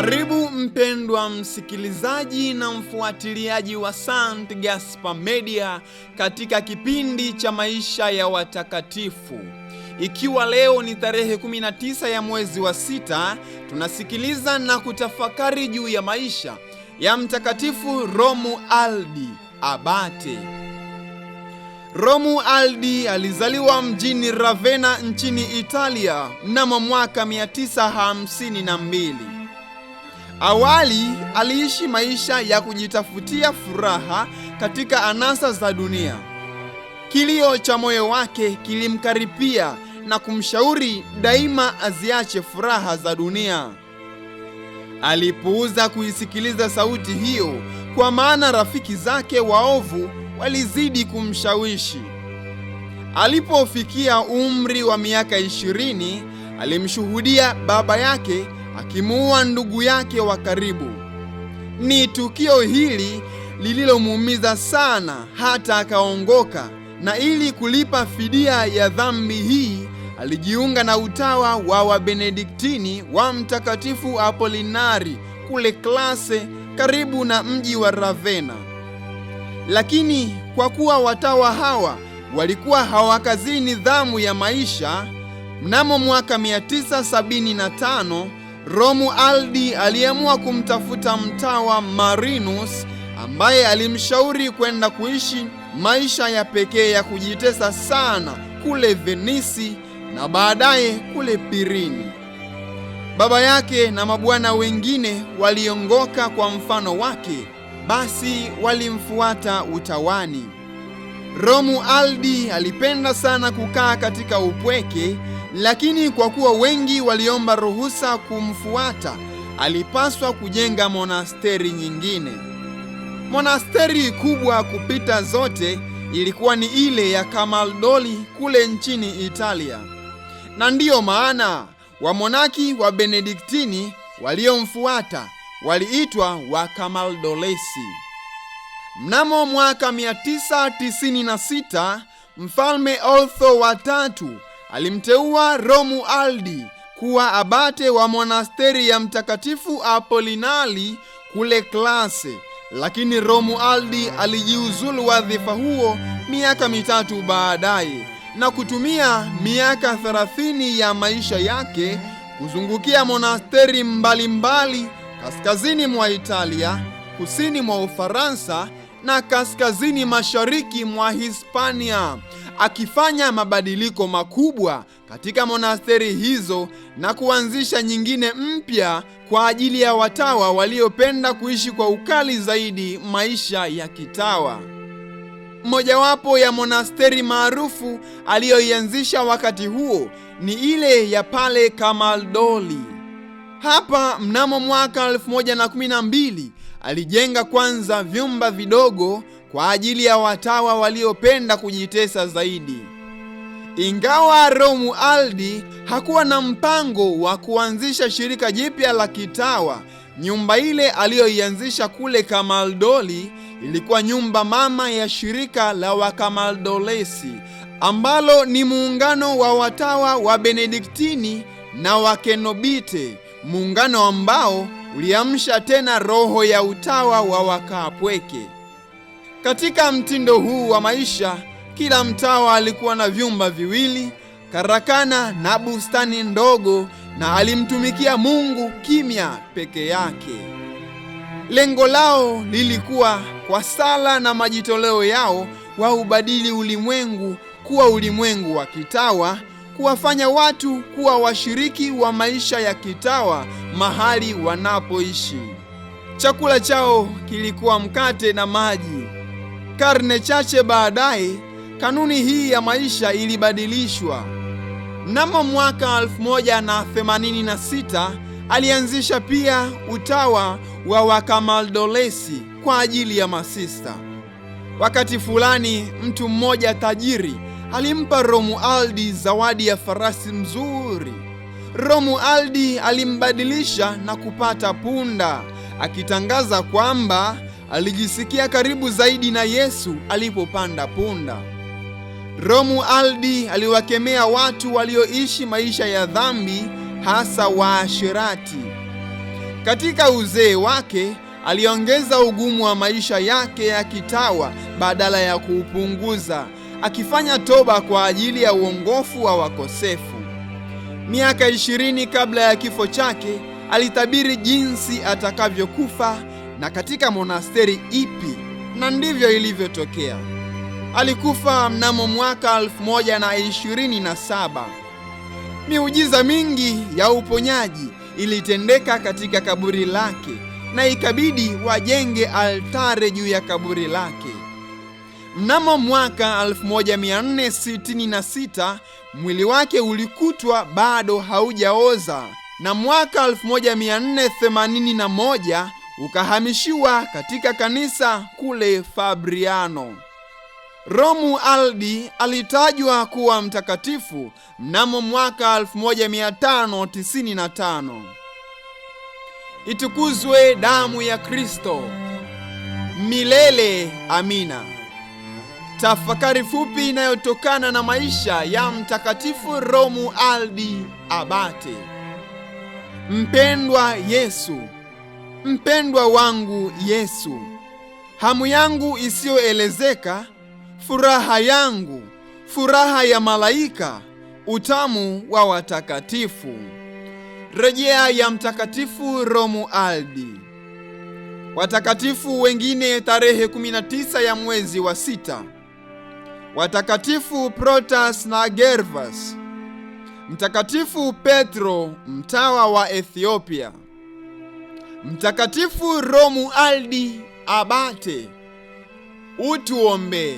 Karibu mpendwa msikilizaji na mfuatiliaji wa St. Gaspar Media katika kipindi cha maisha ya watakatifu. Ikiwa leo ni tarehe 19 ya mwezi wa 6, tunasikiliza na kutafakari juu ya maisha ya Mtakatifu Romualdi Abate. Romualdi alizaliwa mjini Ravenna nchini Italia mnamo mwaka 952. Awali aliishi maisha ya kujitafutia furaha katika anasa za dunia. Kilio cha moyo wake kilimkaripia na kumshauri daima aziache furaha za dunia. Alipuuza kuisikiliza sauti hiyo, kwa maana rafiki zake waovu walizidi kumshawishi. Alipofikia umri wa miaka 20, alimshuhudia baba yake akimuua ndugu yake wa karibu. Ni tukio hili lililomuumiza sana hata akaongoka, na ili kulipa fidia ya dhambi hii alijiunga na utawa wa Wabenediktini wa Mtakatifu Apolinari kule Classe karibu na mji wa Ravenna. Lakini kwa kuwa watawa hawa walikuwa hawakazii nidhamu ya maisha, mnamo mwaka 975 Romualdi aliamua kumtafuta mtawa Marinus ambaye alimshauri kwenda kuishi maisha ya pekee ya kujitesa sana kule Venisi na baadaye kule Pirini. Baba yake na mabwana wengine waliongoka kwa mfano wake, basi walimfuata utawani. Romualdi alipenda sana kukaa katika upweke, lakini kwa kuwa wengi waliomba ruhusa kumfuata, alipaswa kujenga monasteri nyingine. Monasteri kubwa kupita zote ilikuwa ni ile ya Camaldoli kule nchini Italia, na ndiyo maana wamonaki wa Benediktini waliomfuata waliitwa wa Camaldolesi. Mnamo mwaka 996 Mfalme Otho wa tatu alimteua Romualdi kuwa abate wa monasteri ya Mtakatifu Apolinari kule Classe, lakini Romualdi alijiuzulu wadhifa huo miaka mitatu baadaye na kutumia miaka 30 ya maisha yake kuzungukia monasteri mbalimbali kaskazini mwa Italia, kusini mwa Ufaransa na kaskazini mashariki mwa Hispania, akifanya mabadiliko makubwa katika monasteri hizo na kuanzisha nyingine mpya kwa ajili ya watawa waliopenda kuishi kwa ukali zaidi maisha ya kitawa. Mojawapo ya monasteri maarufu aliyoianzisha wakati huo ni ile ya pale Camaldoli. Hapa mnamo mwaka 1012 alijenga kwanza vyumba vidogo kwa ajili ya watawa waliopenda kujitesa zaidi. Ingawa Romualdi hakuwa na mpango wa kuanzisha shirika jipya la kitawa, nyumba ile aliyoianzisha kule Camaldoli ilikuwa nyumba mama ya shirika la Wakamaldolesi, ambalo ni muungano wa watawa wa Benediktini na Wakenobite, muungano ambao uliamsha tena roho ya utawa wa wakaapweke. Katika mtindo huu wa maisha, kila mtawa alikuwa na vyumba viwili, karakana na bustani ndogo, na alimtumikia Mungu kimya peke yake. Lengo lao lilikuwa kwa sala na majitoleo yao waubadili ulimwengu kuwa ulimwengu wa kitawa, kuwafanya watu kuwa washiriki wa maisha ya kitawa mahali wanapoishi. Chakula chao kilikuwa mkate na maji. Karne chache baadaye, kanuni hii ya maisha ilibadilishwa. Mnamo mwaka 1086 alianzisha pia utawa wa Wakamaldolesi kwa ajili ya masista. Wakati fulani mtu mmoja tajiri alimpa Romualdi zawadi ya farasi mzuri. Romualdi alimbadilisha na kupata punda, akitangaza kwamba alijisikia karibu zaidi na Yesu alipopanda punda. Romualdi aliwakemea watu walioishi maisha ya dhambi, hasa waasherati. Katika uzee wake aliongeza ugumu wa maisha yake ya kitawa badala ya kuupunguza, akifanya toba kwa ajili ya uongofu wa wakosefu. Miaka 20 kabla ya kifo chake alitabiri jinsi atakavyokufa na katika monasteri ipi, na ndivyo ilivyotokea. Alikufa mnamo mwaka 1027. Miujiza mingi ya uponyaji ilitendeka katika kaburi lake na ikabidi wajenge altare juu ya kaburi lake. Mnamo mwaka 1466 mwili wake ulikutwa bado haujaoza, na mwaka 1481 ukahamishiwa katika kanisa kule Fabriano. Romualdi alitajwa kuwa mtakatifu mnamo mwaka 1595. Itukuzwe damu ya Kristo! Milele amina. Tafakari fupi inayotokana na maisha ya Mtakatifu Romualdi Abate. Mpendwa Yesu, mpendwa wangu Yesu, hamu yangu isiyoelezeka, furaha yangu, furaha ya malaika, utamu wa watakatifu. Rejea ya Mtakatifu Romualdi. Watakatifu wengine tarehe 19 ya mwezi wa 6: Watakatifu Protas na Gervas, Mtakatifu Petro mtawa wa Ethiopia, Mtakatifu Romualdi Abate. Utuombee.